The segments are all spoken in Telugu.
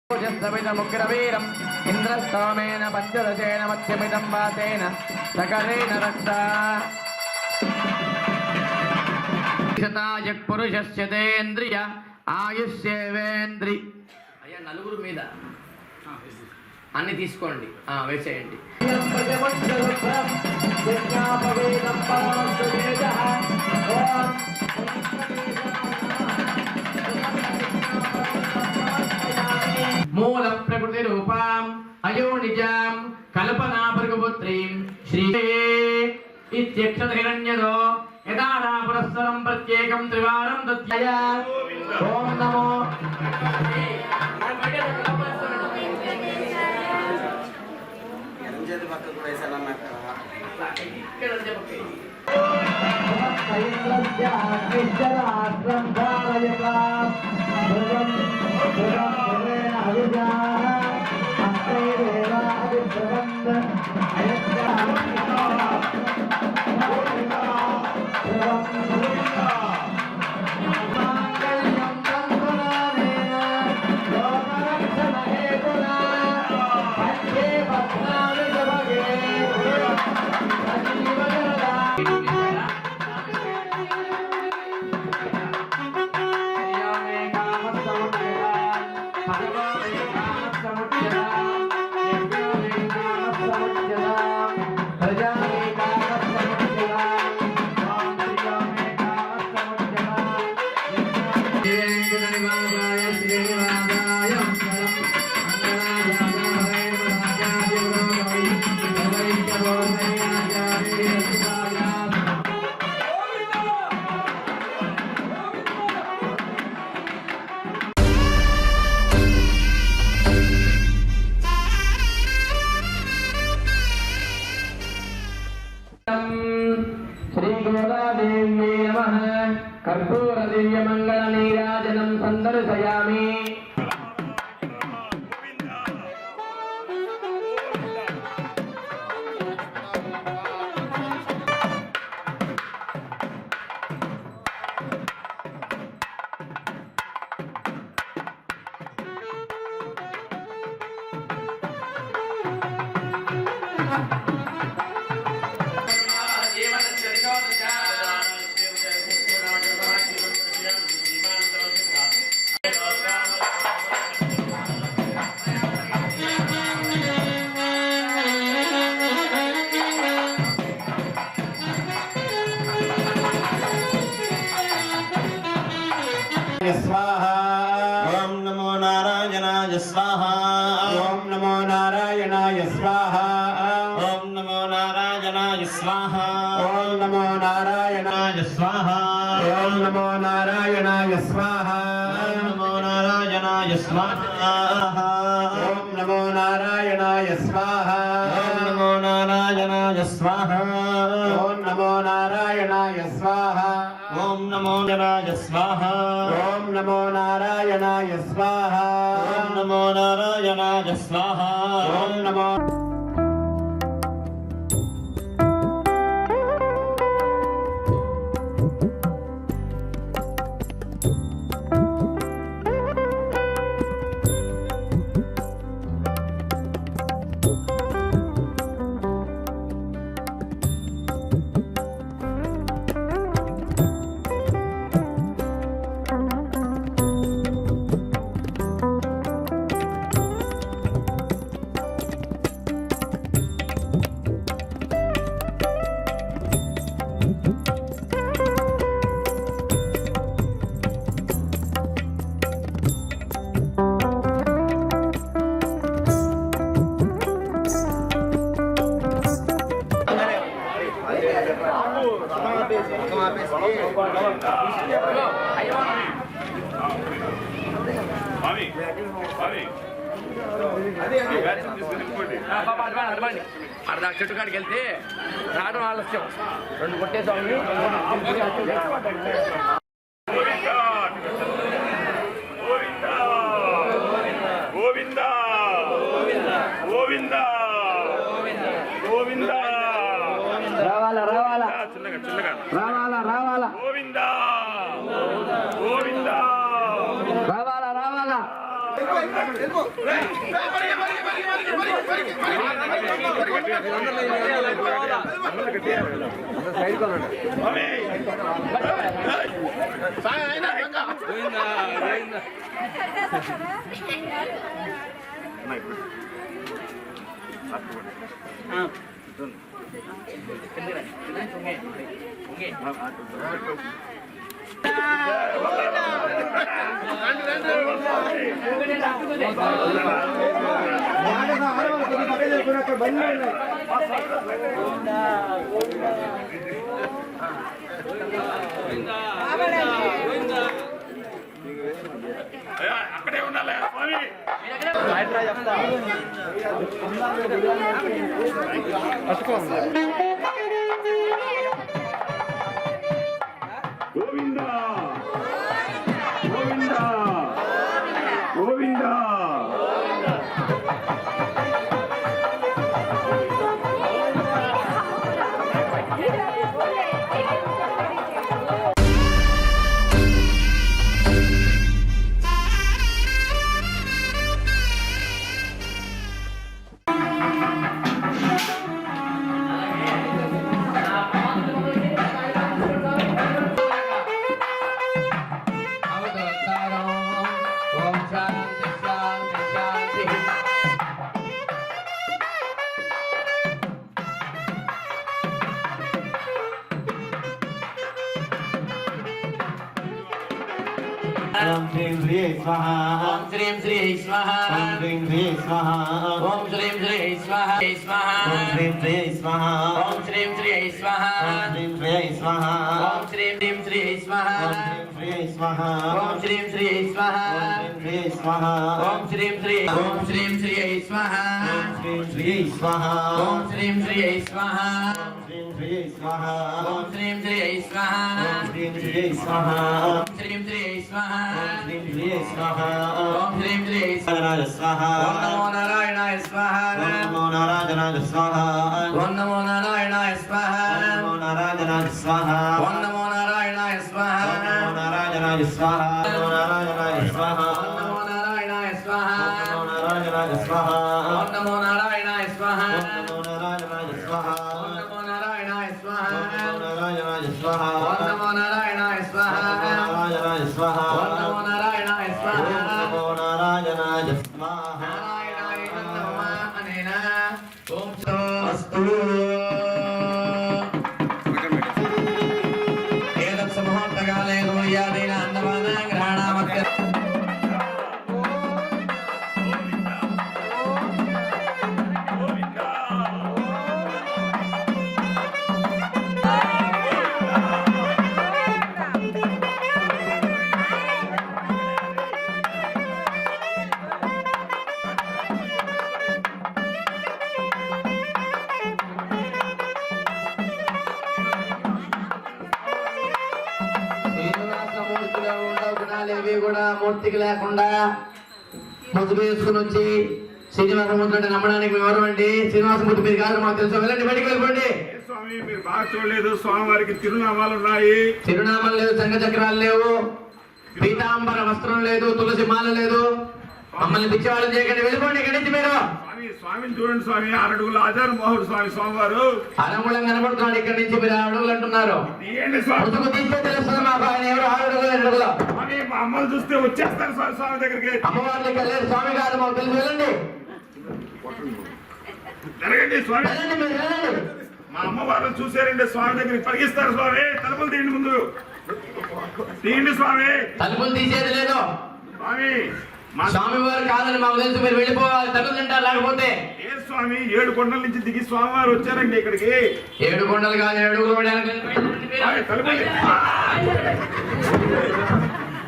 मुग्रवीरम् इन्द्रस्तोमेन पञ्चदशेन मध्यमिदं वातेन सकलेन रक्षा शतायुः पुरुषस्य तेन्द्रिय आयुष्येवेन्द्रि అయ్యా నలుగురు మీద అన్ని తీసుకోండి వేసేయండి మూల ప్రకృతి రూపాం అయోనిజాం కల్పనా భృగుపుత్రీం శ్రీ ఇత్యక్షతహిరణ్యదో యదానా పురస్సరం ప్రత్యేకం త్రివారం దత్యయ ఓం నమో ఎరంజేది పక్కకు వేసాలన్నాక ఇక్కడ చెప్పే कर्पूर दिव्य मंगल नीराजनम संदर्शयामि स्वाहा ओम नमो नारायणाय स्वाहा ओम नमो नारायणाय स्वाहा ओम नमो नारायणाय स्वाहा ओम नमो नारायणाय स्वाहा ओम नमो नारायणाय स्वाहा ओम नमो नारायणाय स्वाहा ओम नमो नारायणाय स्वाहा ओम नमो नारायणाय स्वाहा ओम नमो नारायणाय स्वाहा ओम नमो नारायणाय स्वाहा ओम नमो नारायणाय स्वाहा ओम नमो नारायणाय स्वाहा ओम नमो అర్ధా చెట్టు కాడికి వెళ్తే రావడం ఆలస్యం రెండు కొట్టేసాం గోవింద గోవింద గోవింద రావాలా రావాలా చిన్నగా చిన్నగా రావాలా రావాలా గోవింద గోవింద రావాలా రావాలా అక్కడే ఉండాలి స్వామి. గోవింద గోవింద గోవింద. ఓం శ్రీం శ్రీ స్వాహా. ఓం శ్రీం శ్రీ స్వాహా. ఓం శ్రీం శ్రీ స్వాహా. ఓం శ్రీం శ్రీ స్వాహా. స్వాహా. ఓం శ్రీం శ్రీ స్వాహా. ఓం శ్రీం శ్రీ స్వాహా. ఓం శ్రీం శ్రీ స్వాహా. ఓం శ్రీం శ్రీ స్వాహా. ఓం శ్రీం శ్రీ స్వాహా. ఓం శ్రీం శ్రీ స్వాహా. ఓం శ్రీం శ్రీ స్వాహా. ఓం శ్రీం శ్రీ స్వాహా. ఓం శ్రీం శ్రీ స్వాహా. ఓం శ్రీం శ్రీ స్వాహా. ఓం శ్రీం శ్రీ స్వాహా. ఓం శ్రీం శ్రీ స్వాహా. ఓం శ్రీం శ్రీ స్వాహా. ఓం శ్రీం శ్రీ స్వాహా. నారాయణ స్వాహా. ఓం నమో నారాయణాయ స్వాహా. ఓం నమో నారాయణాయ స్వాహా. ఓం నమో నారాయణాయ స్వాహా. ఓం నమో నారాయణాయ స్వాహా. ఓం నమో నారాయణాయ స్వాహా. ఓం నమో నారాయణాయ స్వాహా. ఓం నమో నారాయణాయ స్వాహా. ఓం నమో నారాయణాయ స్వాహా. ఓం నమో నారాయణాయ స్వాహా. ఓం నమో నారాయణాయ స్వాహా. ఓం నమో నారాయణాయ స్వాహా. ఓం నమో నారాయణాయ స్వాహా. ఓం నమో నారాయణాయ స్వాహా. నారాయణాయ స్వాహా. ఓం నమో నారాయణాయ స్వాహా. ఓం నమో నారాయణాయ స్వాహా. నారాయణాయ నమః అనేన ఓం అస్తు ఏతత్ సమూహకాలే గోయాదేన అందమాన గ్రహణామత్య శ్రీనివాసమూర్తిలో ఉండవు గుణాలేవి కూడా మూర్తికి లేకుండా ముసుగు వేసుకుని వచ్చి శ్రీనివాసమూర్తి అంటే నమ్మడానికి మేము ఎవరమండి? శ్రీనివాసమూర్తి మీరు కాదు మాకు తెలుసు. వెళ్ళండి, బయటికి వెళ్ళిపోండి. స్వామి మీరు బాగా చూడలేదు. స్వామివారికి తిరునామాలు ఉన్నాయి. తిరునామలు లేవు, సంఘ చక్రాలు లేవు, పీతాంబర వస్త్రం లేదు, తులసి మాల లేదు. మమ్మల్ని పిచ్చివాళ్ళని చేయకండి, వెళ్ళిపోండి ఇక్కడి నుంచి మీరు. స్వామిని చూడండి స్వామి. 6 అడుగుల ఆచార మోహుడు స్వామి స్వామివారు అనుకూలం కనబడుతున్నాడు. ఇక్కడి నుంచి మీరు 6 అడుగులు అంటున్నారు. తీయండి స్వామి. ముసుగు తీస్తే తెలుస్తుంది మాకు ఆయన ఎవరు. 6 అడుగులు 2 అడుగులు. స్వామి మా అమ్మలు చూస్తే వచ్చేస్తారు స్వామి స్వామి దగ్గరికి. అమ్మవారిని కలిసి స్వామి గారు మాకు తెలుసు. వెళ్ళండి, జరగండి స్వామి. వెళ్ళండి, మీరు వెళ్ళండి. మా అమ్మవారిని చూసారండి స్వామి దగ్గరికి పరిగిస్తారు స్వామి. తలుపులు తీయండి, ముందు తీయండి స్వామి. తలుపులు తీసేది లేదు. స్వామి మా స్వామి వారు కాదని మాకు తెలుసు. మీరు వెళ్ళిపోవాలి, తలుపులు తింటారు. లేకపోతే ఏ స్వామి 7 కొండల నుంచి దిగి స్వామివారు వచ్చారండి ఇక్కడికి. 7 కొండలు కాదు, 7 అడుగులు కూడా వెనక్కి స్వామి, తలుపులు తీ-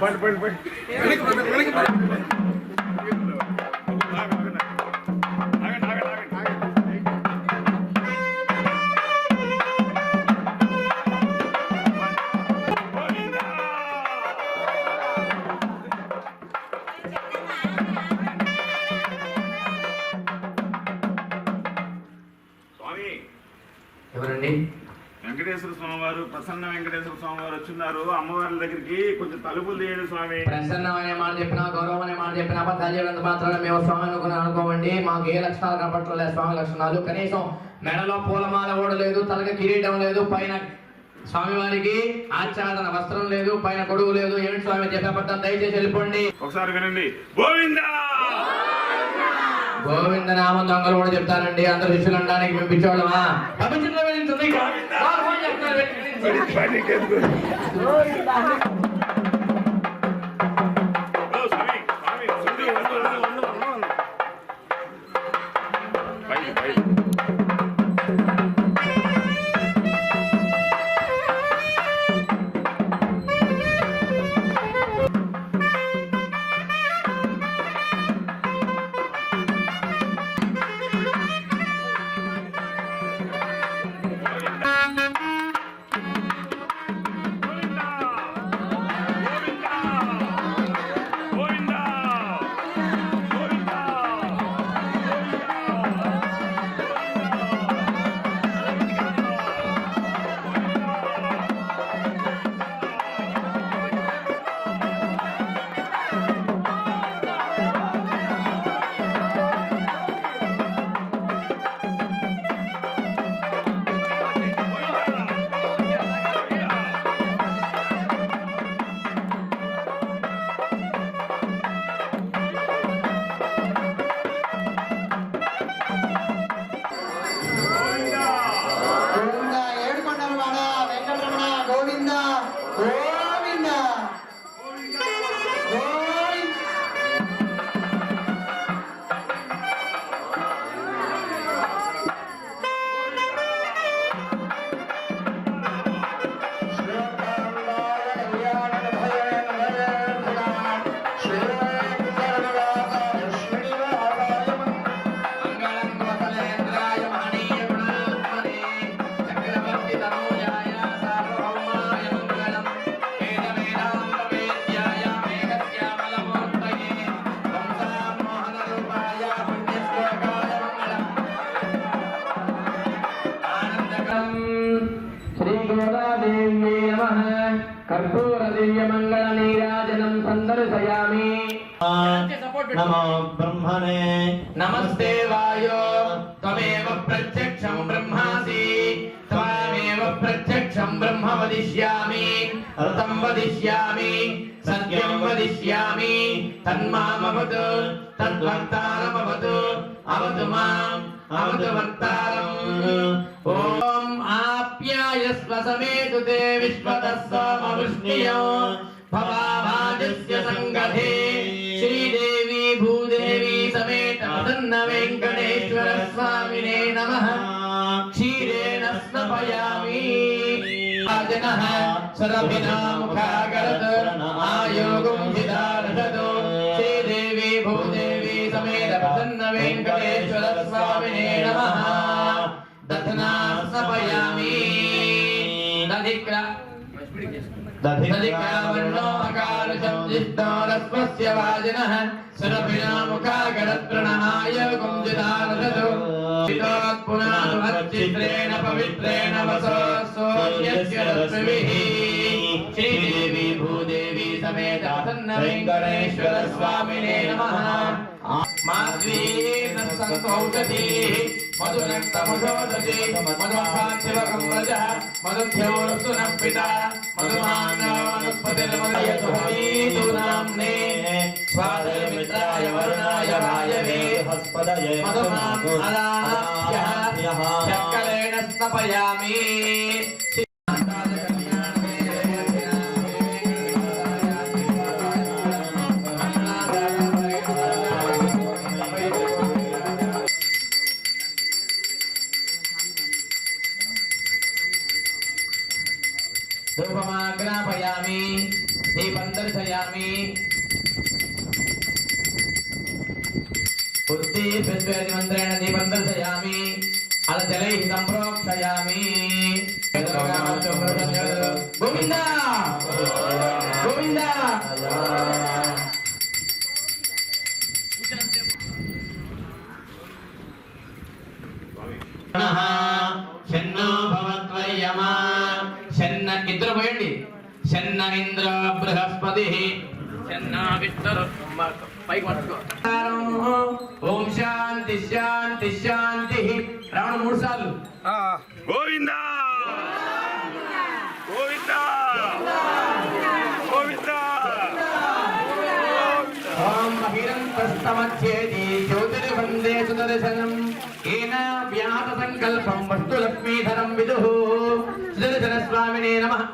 బండి బండి బండి. ఆగండి, ఆగండి, ఆగండి, ఆగండి. గోవిందా! స్వామి ఎవరండి? వెంకటేశ్వర స్వామి వారు, ప్రసన్న వెంకటేశ్వర స్వామి వారు వచ్చిన్నారు. అమ్మవారి దగ్గరికి కొంచెం తలుపులు తీయండి స్వామి. ప్రసన్నం అనే మాట చెప్పినా, గౌరవం అనే మాట చెప్పినా, అబద్ధాలు మాత్రాన్ని మేము స్వామి అనుకోమండి. మాకు ఏ లక్షణాలు కనపడలేదు స్వామి లక్షణాలు. కనీసం మెడలో పూలమాల కూడా లేదు, తలకి కిరీటం లేదు, పైన స్వామివారికి ఆచ్ఛాదన వస్త్రం లేదు, పైన గొడుగు లేదు. ఏమిటి స్వామి చెప్పబడ్డాం, దయచేసి వెళ్ళిపోండి. ఒకసారి వినండి. గోవిందా గోవింద నామం దొంగలు కూడా చెప్తారండి. అందరు శిష్యులు అనడానికి మేము పిచ్చోళ్ళమా? नमो ब्रह्मणे नमस्ते वायो त्वमेव प्रत्यक्षं ब्रह्मासि त्वमेव प्रत्यक्षं ब्रह्म वदिष्यामि ऋतं वदिष्यामि सत्यं वदिष्यामि तन्मामवतु तद्वक्तारमवतु अवतु माम् अवतु वक्तारम् ॐ आप्यायस्व समेतु ते विश्वतः सोमवृष्णियो भवाभाजस्य संगते श्रीदेवी भूदेवी समेत प्रसन्न वेंकटेश्वर स्वामिने नमः क्षीरेण स्नपयामि आजनः सरभिना मुखागरत आयोगं हितारषतो श्रीदेवी भूदेवी समेत प्रसन्न वेंकटेश्वर स्वामिने नमः दधना स्नपयामि दधिक्रा दधिकावर्णो अकालशब्दिष्टो रस्वस्य वाजिनः सुरभिना मुखागरत्प्रणहाय कुञ्जितारदतु चितोत्पुनातु हच्चित्रेण पवित्रेण वसो सोऽन्यस्य रश्मिभिः श्रीदेवी भूदेवी समेत प्रसन्न वेङ्कटेश्वर स्वामिने नमः माध्वीर्न सन्तौषधीः मधुनक्तमुषोदधि मधुखाद्यवकं व्रजः मधुध्यौरस्तु नः पिता मधुमाङ्गवनस्पतिर्मदयतु नाम्ने स्वादयमित्राय वरुणाय वायवे मधुमाम् अलाभ्यः शक्करेण स्नपयामि धूपमाग्रापयामि दीपं दर्शयामि बुद्धिप्रज्वलितमन्त्रेण दीपं दर्शयामि अलजलैः सम्प्रोक्षयामि गोविन्द गोविन्द शन्नो भवत्वर्यमा ఇద్దరు పోయండి. శన్న ఇంద్ర బృహస్పతి శన్న విష్ణు పైకి పట్టుకో. ఓం శాంతి శాంతి శాంతి. రావణ 3 సార్లు. గోవిందా గోవిందా గోవిందా. ఓం బహిరంతస్తమచ్చేది జ్యోతిర్వందే సుదర్శనం ఏన వ్యాహత సంకల్పం వస్తు లక్ష్మీధరం విదుః. సుదర్శన స్వామినే నమః.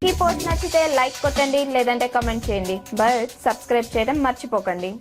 ఈ పోస్ట్ నచ్చితే లైక్ కొట్టండి, లేదంటే కామెంట్ చేయండి. బట్ సబ్స్క్రైబ్ చేయడం మర్చిపోకండి.